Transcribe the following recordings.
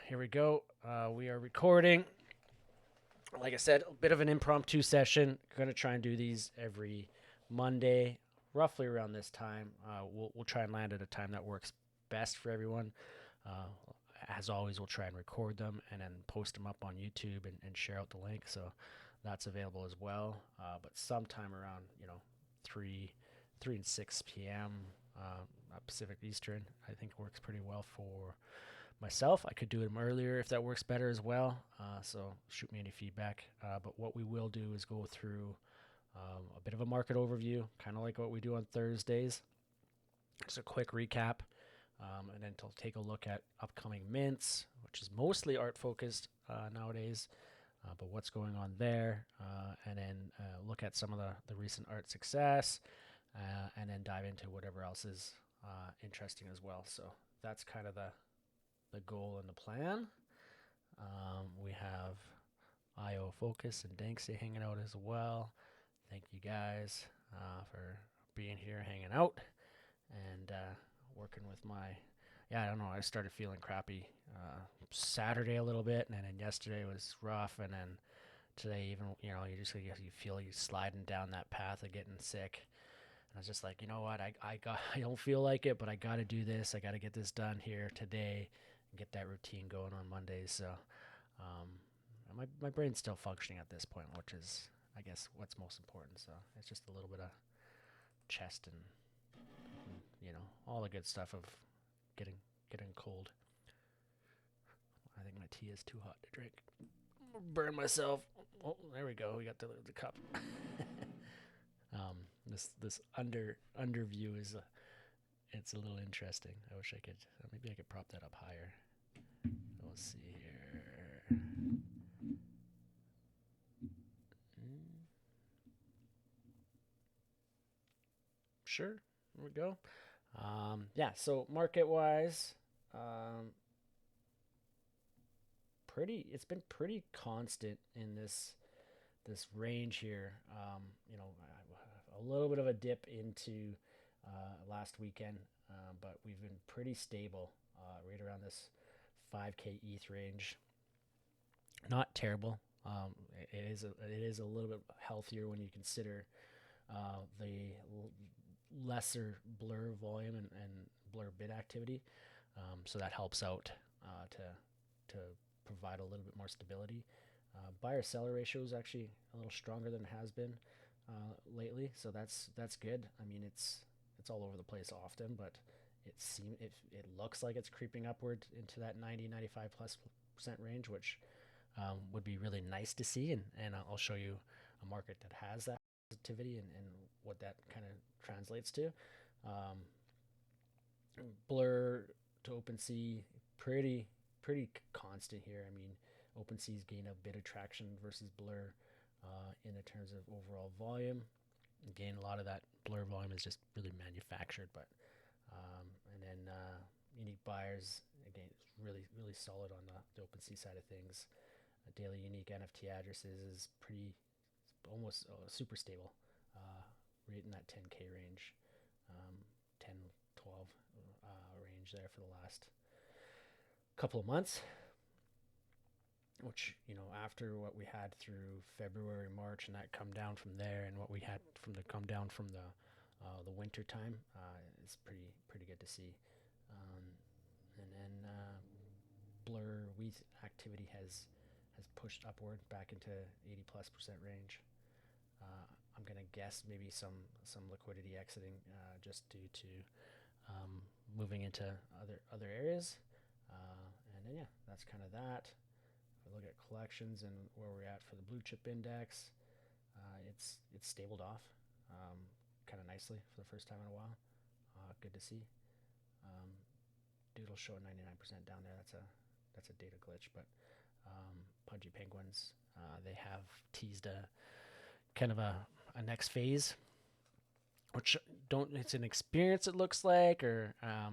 here we go. We are recording. Like I said, a bit of an impromptu session. Going to try and do these every Monday, roughly around this time. We'll try and land at a time that works best for everyone. Uh, as always, we'll try and record them and then post them up on YouTube and share out the link. So that's available as well. But sometime around 3 and 6 p.m. Pacific Eastern, I think works pretty well for myself. I could do them earlier if that works better as well. So shoot me any feedback. But what we will do is go through a bit of a market overview, kind of like what we do on Thursdays. Just a quick recap, and then to take a look at upcoming mints, which is mostly art focused nowadays. But what's going on there, and then look at some of the recent art success, and then dive into whatever else is interesting as well. So that's kind of the goal and the plan. We have IO Focus and Danksy hanging out as well. Thank you guys for being here, hanging out, and working with my. Yeah, I don't know. I started feeling crappy Saturday a little bit, and then yesterday was rough, and then today even you feel you sliding down that path of getting sick. And I was just like, you know what, I don't feel like it, but I got to do this. I got to get this done here today and get that routine going on Mondays. So my brain's still functioning at this point, which is, I guess, what's most important. So it's just a little bit of chest and all the good stuff of getting cold. I think my tea is too hot to drink. Burn myself. Oh, there we go. We got the cup. This under view is it's a little interesting. I wish I could. Maybe I could prop that up higher. We'll see here. Sure. There we go. Yeah. So market wise, it's been pretty constant in this range here. A little bit of a dip into last weekend, but we've been pretty stable right around this 5K ETH range. Not terrible. It is a little bit healthier when you consider the lesser blur volume and blur bid activity. So that helps out to provide a little bit more stability. Buyer seller ratio is actually a little stronger than it has been lately, so that's good. I mean, it's all over the place often, but it looks like it's creeping upward into that 90-95+% range, which would be really nice to see. And I'll show you a market that has that positivity and what that kind of translates to. Blur to OpenSea, pretty constant here. I mean, OpenSea's gained a bit of traction versus Blur in the terms of overall volume. Again, a lot of that Blur volume is just really manufactured, but and then unique buyers, again, really solid on the OpenSea side of things. Daily unique NFT addresses is pretty almost super stable, right in that 10K range, 10, 12 range there for the last couple of months, which after what we had through February, March, and that come down from there, and what we had from the come down from the winter time, is pretty good to see. And then Blur Wheat activity has pushed upward back into 80+% range. I'm gonna guess maybe some liquidity exiting just due to moving into other areas. And then yeah, that's kind of that. If I look at collections and where we're at for the blue chip index, it's stabled off kind of nicely for the first time in a while. Good to see. Doodle show 99% down there. That's a data glitch, but Pudgy Penguins, they have teased a kind of a next phase, which it's an experience, it looks like, or I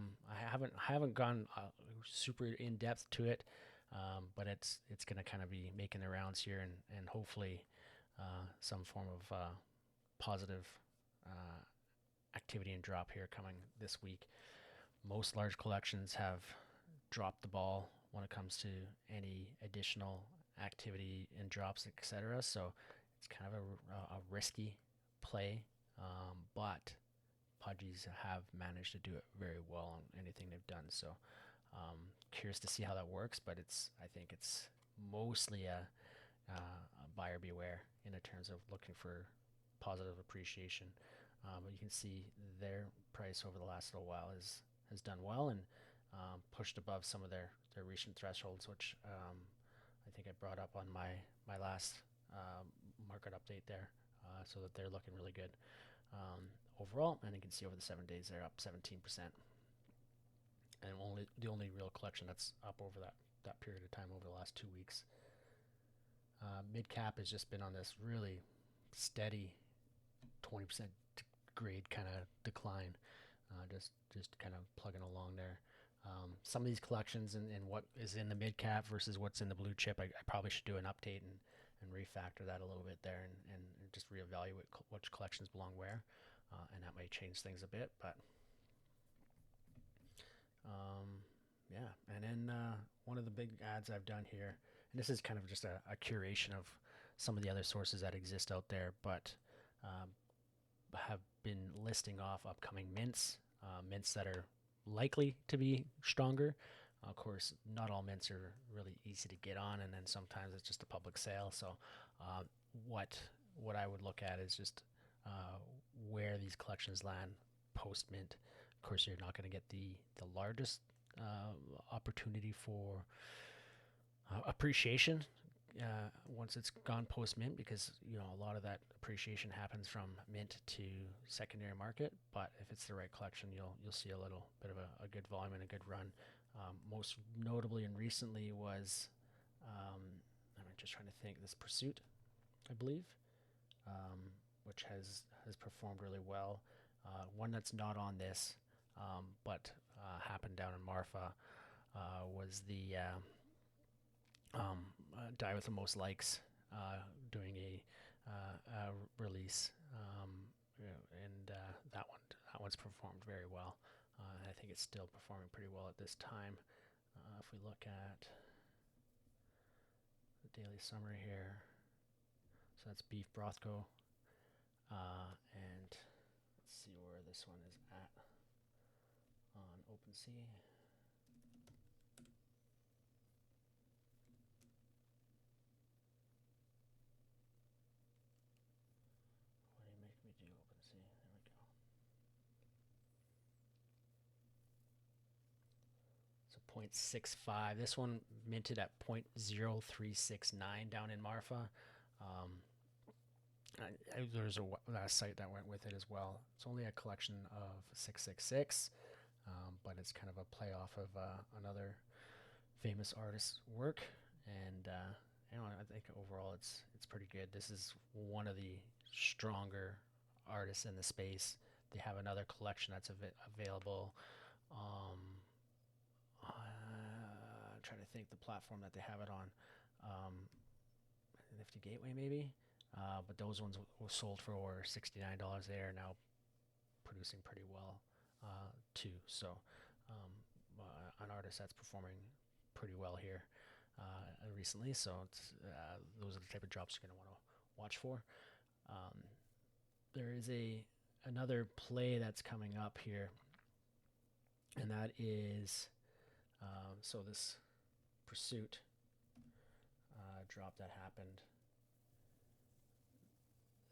haven't gone super in depth to it, but it's gonna kind of be making the rounds here, and hopefully some form of positive activity and drop here coming this week. Most large collections have dropped the ball when it comes to any additional activity and drops, etc. So it's kind of a risky play, but Pudgies have managed to do it very well on anything they've done. So curious to see how that works, but I think it's mostly a buyer beware in terms of looking for positive appreciation. But you can see their price over the last little while has done well and pushed above some of their recent thresholds, which I think I brought up on my last market update there, so that they're looking really good overall. And you can see over the 7 days they're up 17%, and the only real collection that's up over that period of time over the last 2 weeks. Mid cap has just been on this really steady 20% grade kind of decline, just kind of plugging along there. Some of these collections and what is in the mid cap versus what's in the blue chip, I probably should do an update and refactor that a little bit there, and just reevaluate which collections belong where, and that might change things a bit. But yeah, and then one of the big ads I've done here, and this is kind of just a curation of some of the other sources that exist out there, but have been listing off upcoming mints, mints that are likely to be stronger. Of course, not all mints are really easy to get on, and then sometimes it's just a public sale. So what I would look at is just where these collections land post mint. Of course, you're not going to get the largest opportunity for appreciation once it's gone post mint, because a lot of that appreciation happens from mint to secondary market. But if it's the right collection, you'll see a little bit of a good volume and a good run. Most notably and recently was I'm just trying to think, this Pursuit, I believe, which has performed really well. One that's not on this, but happened down in Marfa, was the Die with the Most Likes, doing a release, and that one's performed very well. I think it's still performing pretty well at this time. If we look at the daily summary here, so that's Beef Brothco, and let's see where this one is at on OpenSea. What do you make me do, OpenSea? There we go. So 0.65. This one minted at 0.0369 down in Marfa. There's a site that went with it as well. It's only a collection of 666, but it's kind of a play off of another famous artist's work, and I think overall it's pretty good. This is one of the stronger artists in the space. They have another collection that's available. I'm trying to think the platform that they have it on. Nifty Gateway maybe. But those ones were sold for over $69. They are now producing pretty well too. So an artist that's performing pretty well here recently. So those are the type of drops you're going to want to watch for. There is another play that's coming up here, and that is so this Pursuit drop that happened.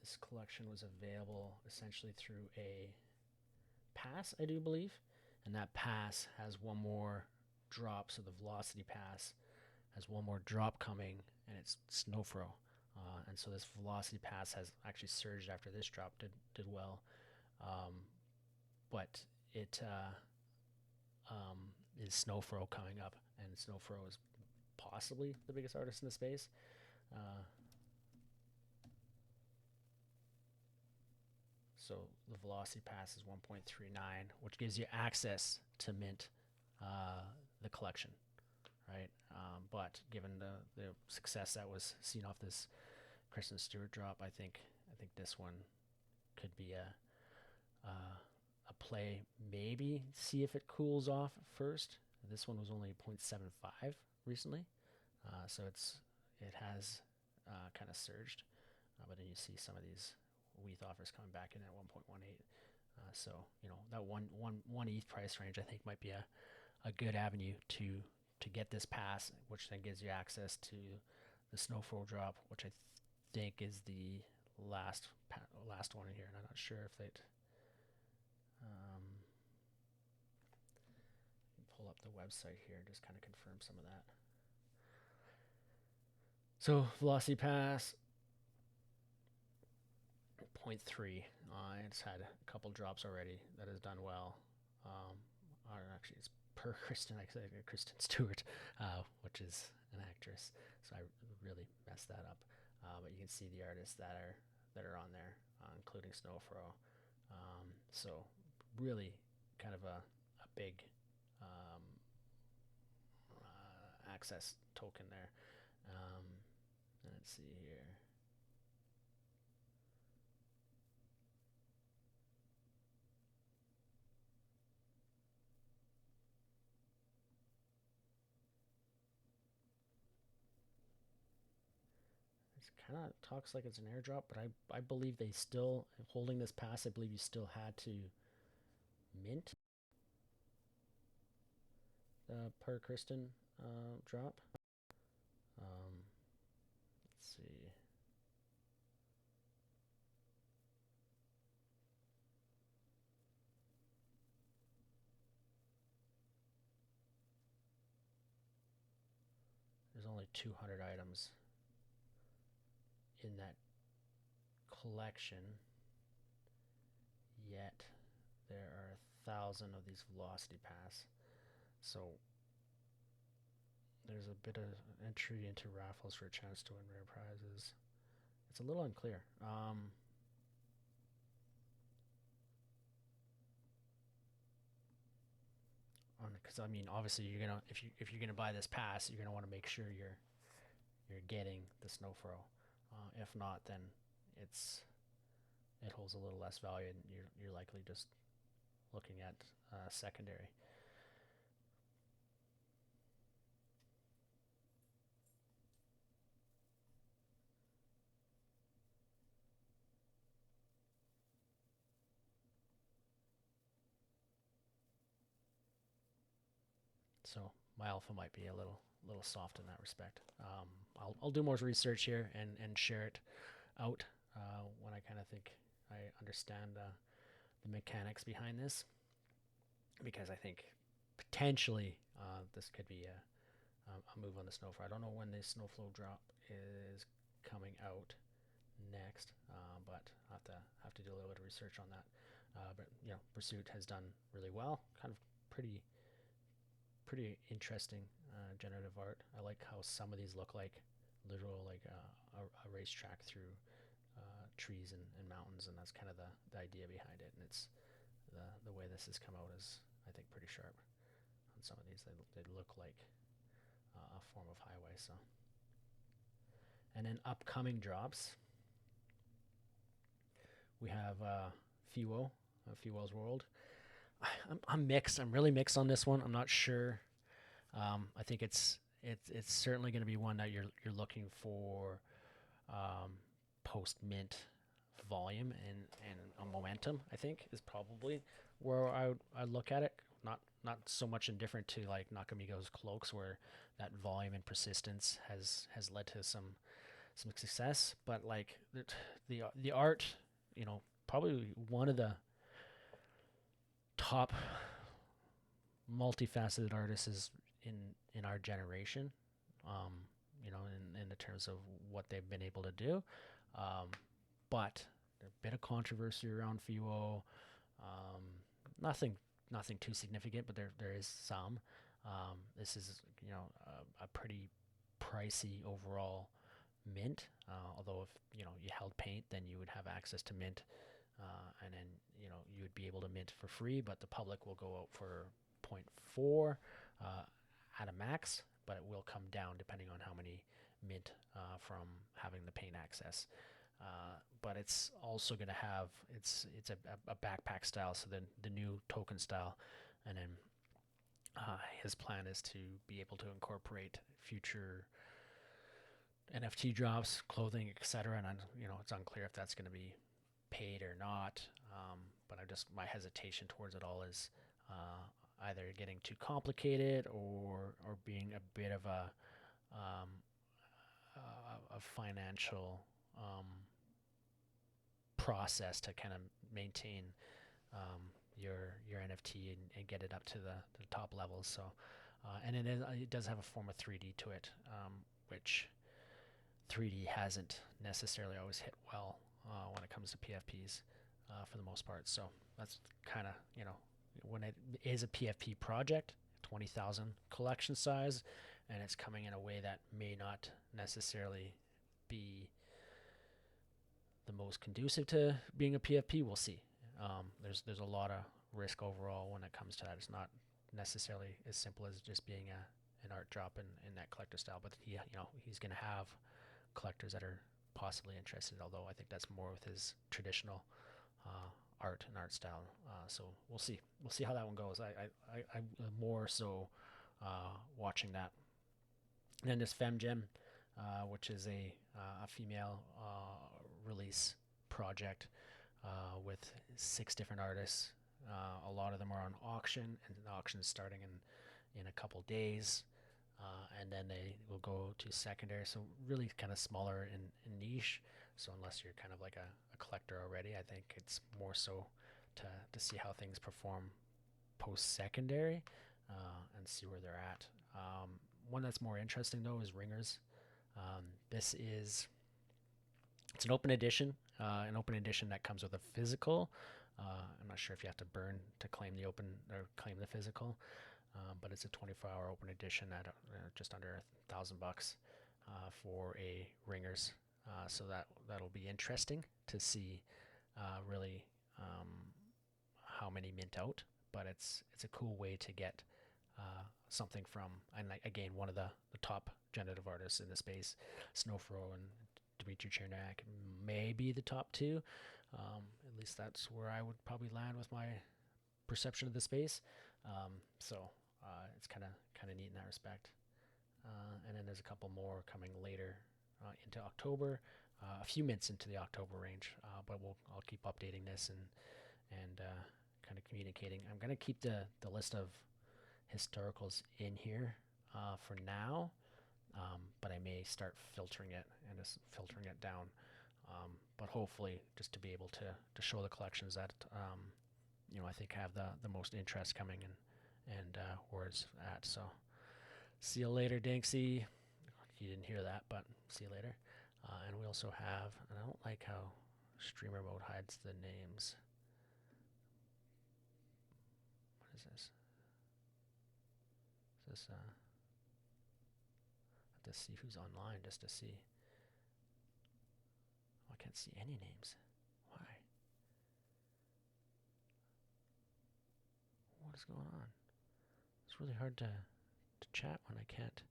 This collection was available essentially through a pass, I do believe, and that pass has one more drop. So the Velocity Pass has one more drop coming, and it's Snowfro. And so this Velocity Pass has actually surged after this drop did well, but it is Snowfro coming up, and Snowfro is possibly the biggest artist in the space. So the Velocity Pass is 1.39, which gives you access to mint the collection, right? But given the success that was seen off this Kristen Stewart drop, I think this one could be a play. Maybe see if it cools off first. This one was only 0.75, recently. So it has kind of surged. But then you see some of these WETH offers coming back in at 1.18. So that one ETH price range I think might be a good avenue to get this pass, which then gives you access to the snowfall drop, which I think is the last one in here, and I'm not sure if they'd pull up the website here and just kind of confirm some of that. So velocity pass 0.3. It's had a couple drops already that has done well. Or actually, it's per Kristen, Kristen Stewart, which is an actress. So I really messed that up. But you can see the artists that are on there, including Snowfro. So really kind of a big access token there. Let's see here. Kind of talks like it's an airdrop, but I believe they still, holding this pass, I believe you still had to mint the per Kristen drop. Let's see. There's only 200 items in that collection, yet there are 1,000 of these velocity pass. So there's a bit of entry into raffles for a chance to win rare prizes. It's a little unclear. Because I mean, obviously, you're gonna if you're gonna buy this pass, you're gonna want to make sure you're getting the snowfro. If not, then it holds a little less value, and you're likely just looking at secondary. So my alpha might be a little soft in that respect. I'll do more research here and share it out when I kind of think I understand the mechanics behind this, because I think potentially this could be a move on the snowflow. I don't know when the snowflow drop is coming out next, but I have to do a little bit of research on that. But Pursuit has done really well. Kind of pretty interesting generative art. I like how some of these look like literal like a racetrack through trees and mountains, and that's kind of the idea behind it. And it's the way this has come out is, I think, pretty sharp. On some of these, they look like a form of highway. So, and then upcoming drops, we have Fuo's World. I'm mixed. I'm really mixed on this one. I'm not sure. I think it's certainly going to be one that you're looking for post mint volume and a momentum. I think is probably where I look at it. Not so much indifferent to like Nakamigo's Cloaks, where that volume and persistence has led to some success, but like the art, probably one of the top multifaceted artists is in our generation, in the terms of what they've been able to do. But there's a bit of controversy around Fuo. Nothing too significant, but there is some. This is a pretty pricey overall mint. Although if you held paint, then you would have access to mint, and then you would be able to mint for free. But the public will go out for 0.4 at a max, but it will come down depending on how many mint from having the paint access. But it's also going to have it's a backpack style, so then the new token style, and then His plan is to be able to incorporate future NFT drops, clothing, etc. And it's unclear if that's going to be paid or not. But my hesitation towards it all is either getting too complicated or being a bit of um, a financial process to kind of maintain your NFT and get it up to the top levels. So, and it does have a form of 3D to it, which 3D hasn't necessarily always hit well when it comes to PFPs for the most part. So that's kind of, when it is a PFP project, 20,000 collection size, and it's coming in a way that may not necessarily be the most conducive to being a PFP. We'll see. There's a lot of risk overall when it comes to that. It's not necessarily as simple as just being an art drop in that collector style, but he's going to have collectors that are possibly interested, although I think that's more with his traditional art and art style. So we'll see how that one goes. I'm more so watching that. And then this FemGem, which is a female release project with 6 different artists. A lot of them are on auction, and the auction is starting in a couple days. And then they will go to secondary, so really kind of smaller in niche. So unless you're kind of like a collector already, I think it's more so to see how things perform post-secondary and see where they're at. One that's more interesting though is Ringers. It's an open edition that comes with a physical. I'm not sure if you have to burn to claim the open or claim the physical. But it's a 24-hour open edition at just under $1,000 for a Ringers. So that'll be interesting to see really how many mint out. But it's a cool way to get something from, and again, one of the top generative artists in the space, Snowfro and Dmitry Chernak, may be the top 2. At least that's where I would probably land with my perception of the space. So it's kind of neat in that respect. And then there's a couple more coming later into October, a few minutes into the October range. But I'll keep updating this and kind of communicating. I'm gonna keep the list of historicals in here for now, but I may start filtering it and just filtering it down. But hopefully, just to be able to show the collections that I think have the most interest coming and where it's at. So see you later, Dinksy. You didn't hear that, but see you later. And we also have, and I don't like how streamer mode hides the names. What is this? Is this I have to see who's online just to see. Oh, I can't see any names. Why? What is going on? It's really hard to chat when I can't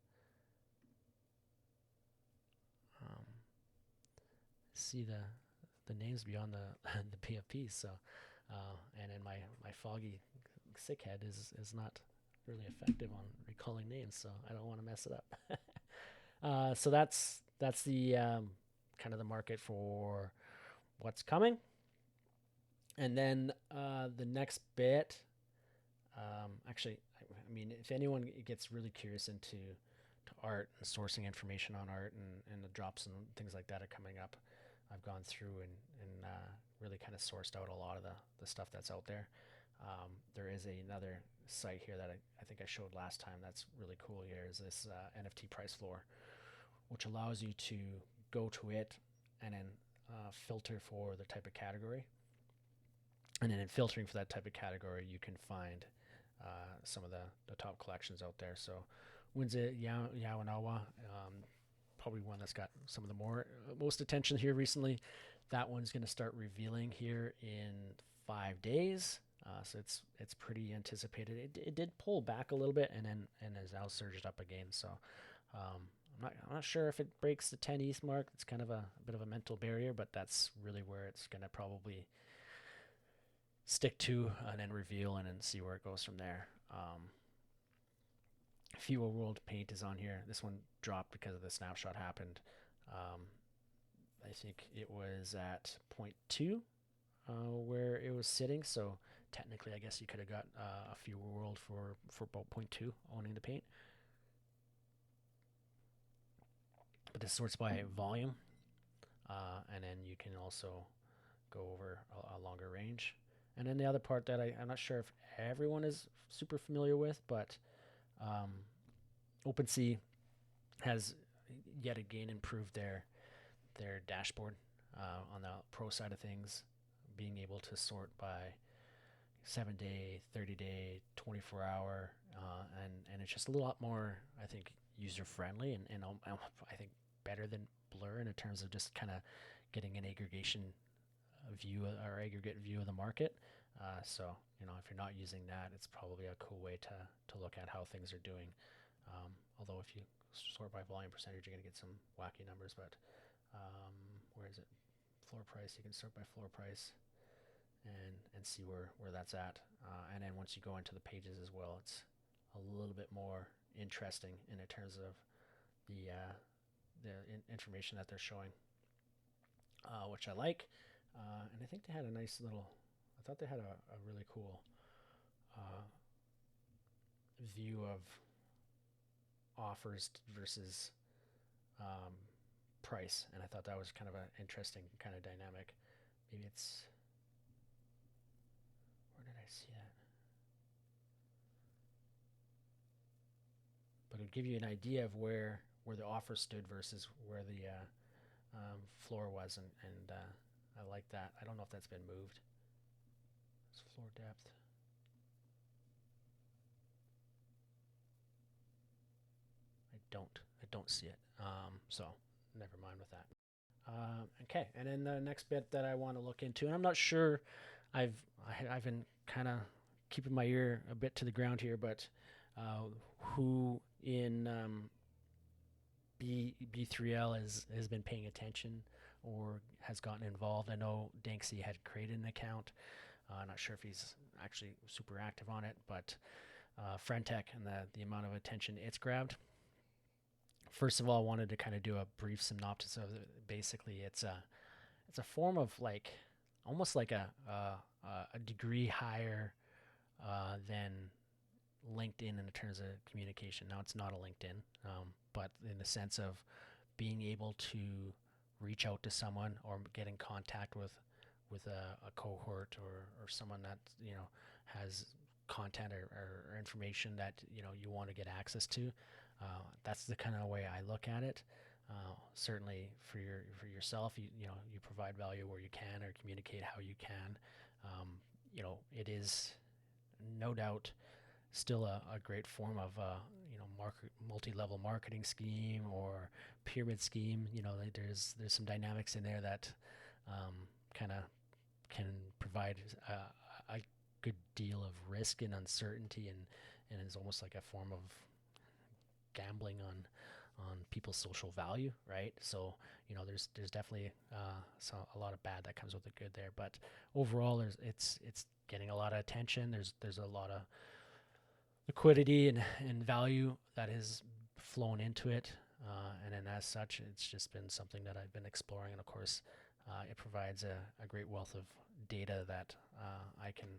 see the names beyond the PFPs. So, and then my foggy sick head is not really effective on recalling names, so I don't want to mess it up. So that's the kind of the market for what's coming. And then the next bit, actually, I mean, if anyone gets really curious into art and sourcing information on art and the drops and things like that are coming up, I've gone through and really kind of sourced out a lot of the stuff that's out there. There is another site here that I think I showed last time that's really cool here, is this NFT price floor, which allows you to go to it and then filter for the type of category. And then in filtering for that type of category, you can find some of the top collections out there. So Winza Yawanawa, probably one that's got some of the most attention here recently. That one's going to start revealing here in 5 days. So it's pretty anticipated. It did pull back a little bit and has now surged up again. So I'm not sure if it breaks the 10 ETH mark. It's kind of a bit of a mental barrier, but that's really where it's going to probably stick to and then reveal and then see where it goes from there. Fuel World Paint is on here. This one dropped because of the snapshot happened. Um, I think it was at point 0.2 where it was sitting. So technically, I guess you could have got a Fuel World for about point 0.2 owning the paint. But this sorts by volume, and then you can also go over a longer range. And then the other part that I'm not sure if everyone is super familiar with, but um, OpenSea has yet again improved their dashboard on the pro side of things, being able to sort by 7-day, 30-day, 24-hour, and it's just a lot more, I think, user friendly and I think better than Blur in terms of just kind of getting an aggregation view or aggregate view of the market. So if you're not using that, it's probably a cool way to look at how things are doing. Although if you sort by volume percentage, you're going to get some wacky numbers. But where is it? Floor price. You can sort by floor price and see where that's at. And then once you go into the pages as well, it's a little bit more interesting in terms of the information that they're showing, which I like. And I think they had a nice little. I thought they had a really cool view of offers versus price, and I thought that was kind of an interesting kind of dynamic. Maybe it's where did I see that? But it'll give you an idea of where the offer stood versus where the floor was, and I like that. I don't know if that's been moved. It's floor depth. I don't see it. So never mind with that. Okay, and then the next bit that I want to look into, and I'm not sure, I've been kind of keeping my ear a bit to the ground here, but who in B3L has been paying attention or has gotten involved. I know Danksy had created an account. I'm not sure if he's actually super active on it, but Friend.Tech and the amount of attention it's grabbed. First of all, I wanted to kind of do a brief synopsis of it. Basically, it's a form of like almost like a degree higher than LinkedIn in terms of communication. Now, it's not a LinkedIn, but in the sense of being able to reach out to someone or get in contact with a cohort or someone that has content or information that you want to get access to. That's the kind of way I look at it. Certainly for yourself, you provide value where you can or communicate how you can. It is no doubt still a great form of multi-level marketing scheme or pyramid scheme. There's some dynamics in there that kind of can provide a good deal of risk and uncertainty, and is almost like a form of gambling on people's social value, right? So there's definitely a lot of bad that comes with the good there, but overall it's getting a lot of attention. There's a lot of liquidity and value that has flown into it, and then as such, it's just been something that I've been exploring. And of course, it provides a great wealth of data that I can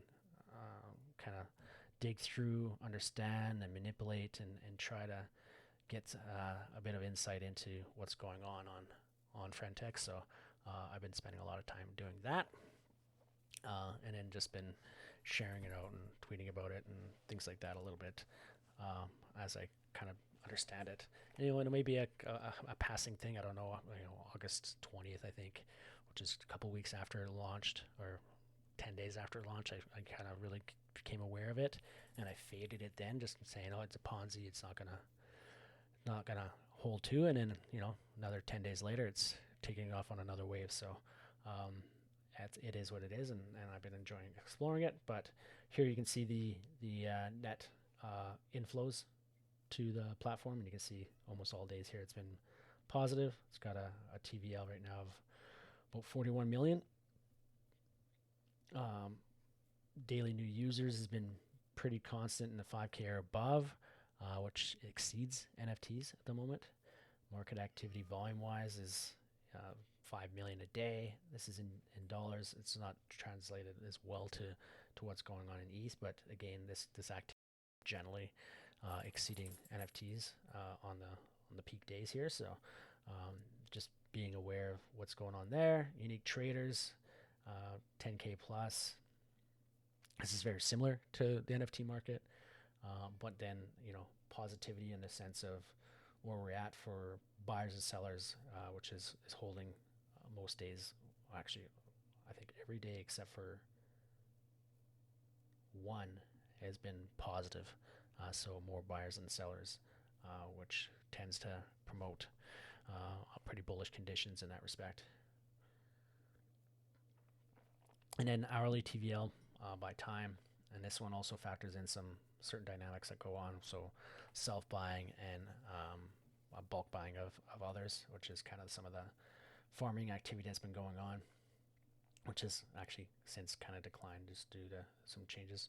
kind of dig through, understand, and manipulate, and try to get a bit of insight into what's going on Friend.Tech. So I've been spending a lot of time doing that, and then just been sharing it out and tweeting about it and things like that a little bit as I kind of understand it. And, it may be a passing thing. I don't know. August 20th, I think, which is a couple weeks after it launched, or 10 days after launch, I kind of really became aware of it, and I faded it then, just saying, oh, it's a Ponzi. It's not gonna hold to. And then another 10 days later, it's taking off on another wave. So it is what it is, and I've been enjoying exploring it. But here you can see the net inflows to the platform, and you can see almost all days here it's been positive. It's got a TVL right now of about 41 million. Daily new users has been pretty constant in the 5K or above. which exceeds NFTs at the moment. Market activity volume-wise is 5 million a day. This is in dollars. It's not translated as well to what's going on in ETH, but again, this activity generally exceeding NFTs on the peak days here. So just being aware of what's going on there. Unique traders, 10K plus. This is very similar to the NFT market, but then positivity in the sense of where we're at for buyers and sellers, which is holding most days. Actually, I think every day except for one has been positive. So more buyers than sellers, which tends to promote pretty bullish conditions in that respect. And then hourly TVL by time, and this one also factors in some certain dynamics that go on. So self-buying and bulk buying of others, which is kind of some of the farming activity that's been going on, which has actually since kind of declined just due to some changes.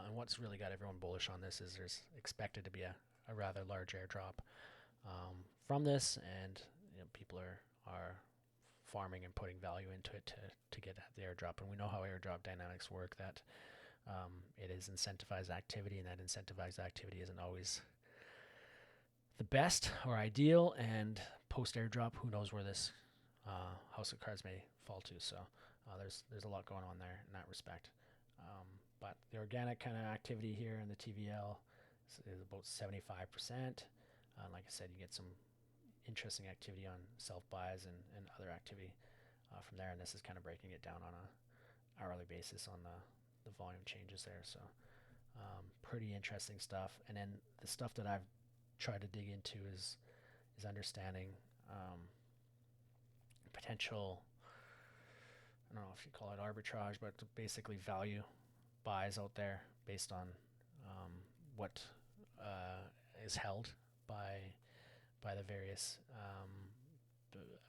And what's really got everyone bullish on this is there's expected to be a rather large airdrop from this, and people are farming and putting value into it to get the airdrop. And we know how airdrop dynamics work, that it is incentivized activity, and that incentivized activity isn't always the best or ideal. And post airdrop, who knows where this house of cards may fall to. So there's a lot going on there in that respect. But the organic kind of activity here in the TVL is about 75%. Like I said, you get some interesting activity on self-buys and other activity from there. And this is kind of breaking it down on a hourly basis on the volume changes there. So pretty interesting stuff. And then the stuff that I've tried to dig into is understanding potential, I don't know if you call it arbitrage, but basically value buys out there based on what is held by the various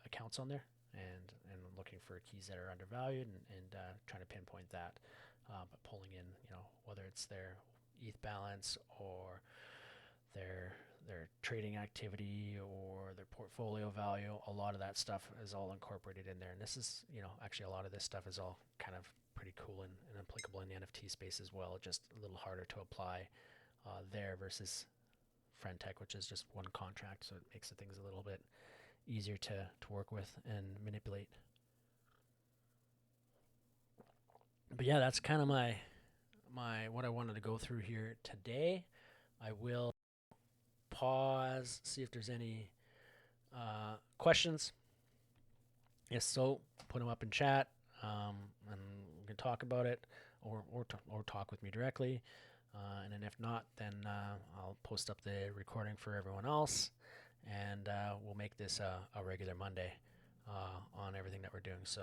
accounts on there, and looking for keys that are undervalued and trying to pinpoint that, but pulling in whether it's their ETH balance or their trading activity or their portfolio value. A lot of that stuff is all incorporated in there, and this is actually a lot of this stuff is all kind of pretty cool and applicable in the NFT space as well, just a little harder to apply there versus Friend.Tech, which is just one contract, so it makes the things a little bit easier to work with and manipulate. But yeah, that's kind of my what I wanted to go through here today. I will pause, see if there's any questions. If so, put them up in chat, and we can talk about it, or talk with me directly. And then if not, then I'll post up the recording for everyone else, and we'll make this a regular Monday on everything that we're doing. So,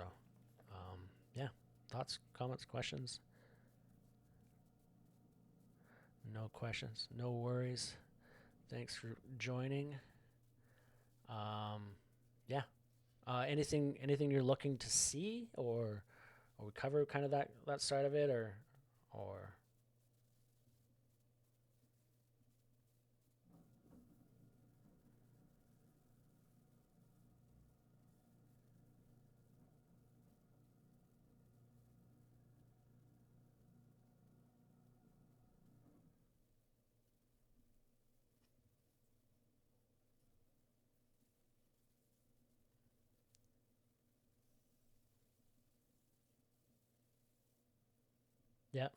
yeah, thoughts, comments, questions? No questions, no worries. Thanks for joining. Yeah. Anything you're looking to see, or we cover kind of that side of it, or yeah.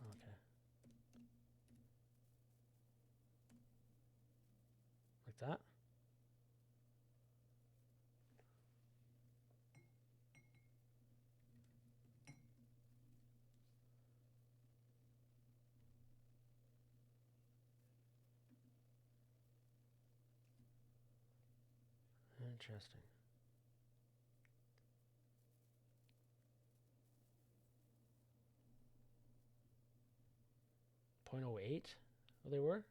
Okay. Like that? Interesting. 0.1 0.08 they were.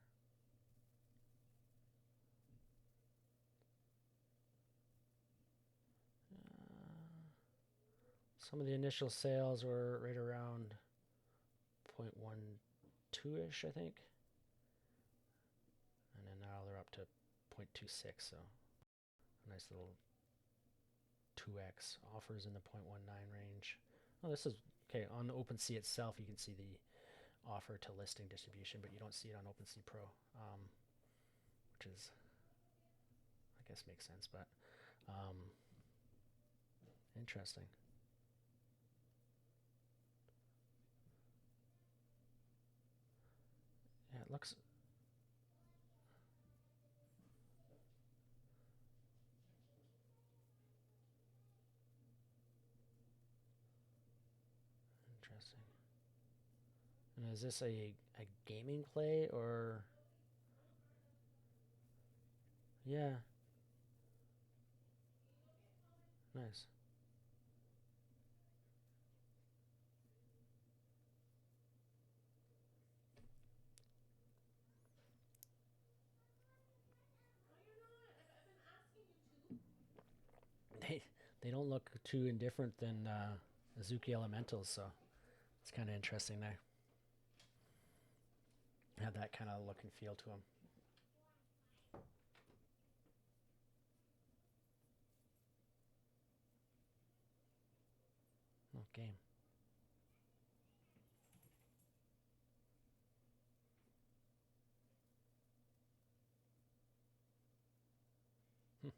Some of the initial sales were right around 0.12-ish, I think. And then now they're up to 0.26, so a nice little 2x. Offers in the 0.19 range. Oh, this is, okay, on OpenSea itself, you can see the offer to listing distribution, but you don't see it on OpenSea Pro, which is, I guess, makes sense, but interesting. Yeah, it looks. Interesting. And is this a gaming play or? Yeah. Nice. They they don't look too indifferent than Azuki Elementals, so it's kind of interesting there. Have that kind of look and feel to them. Oh, game. Hmm.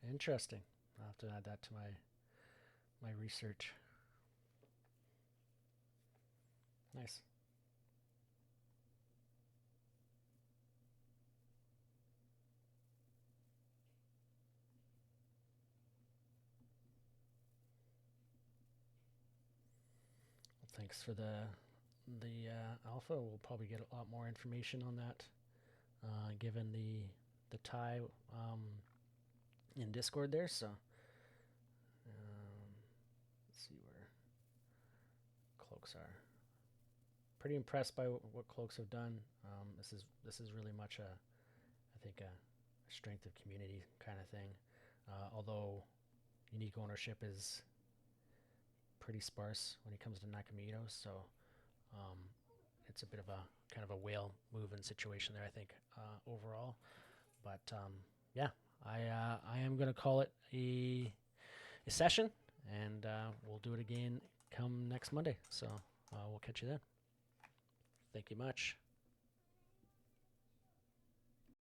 Interesting. I'll have to add that to my research. Nice. Well, thanks for the alpha. We'll probably get a lot more information on that, given the tie in Discord there. So let's see where cloaks are. Pretty impressed by what cloaks have done. This is really much I think a strength of community kind of thing. Although unique ownership is pretty sparse when it comes to Nakamitos, so um, it's a bit of a kind of a whale moving situation there, I think, overall. But yeah, I am gonna call it a session, and we'll do it again come next Monday. So we'll catch you then. Thank you much.